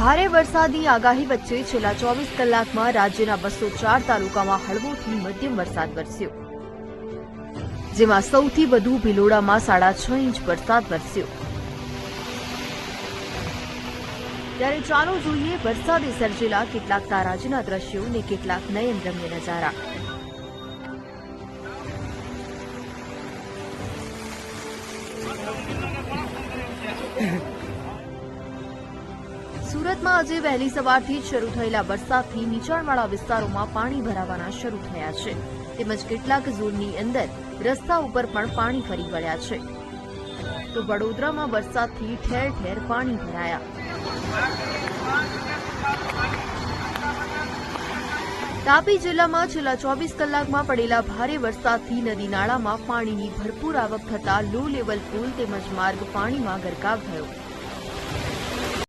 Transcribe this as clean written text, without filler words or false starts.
ભારે વરસાદની આગાહી વચ્ચે છેલ્લા 24 કલાકમાં રાજ્યના 204 તાલુકામાં હળવોથી મધ્યમ વરસાદ વરસ્યો, જેમાં સૌથી વધુ ભિલોડામાં 6.5 ઇંચ વરસાદ વરસ્યો। ત્યારે ચાલો જોઈએ વરસાદે સર્જેલા કેટલાક તારાજીના દ્રશ્યો અને કેટલાક નયનરમ્ય નજારા। સુરતમાં આજે વહેલી સવારથી જ શરૂ થયેલા વરસાદથી નીચાણવાળા વિસ્તારોમાં પાણી ભરાવાના શરૂ થયા છે, તેમજ કેટલાક ઝોનની અંદર રસ્તા ઉપર પણ પાણી ફરી વળ્યા છે। તો વડોદરામાં વરસાદથી ઠેર ઠેર પાણી ભરાયા। તાપી જિલ્લામાં છેલ્લા 24 કલાકમાં પડેલા ભારે વરસાદથી નદી નાળામાં પાણીની ભરપૂર આવક થતા લો લેવલ પુલ તેમજ માર્ગ પાણીમાં ગરકાવ થયો।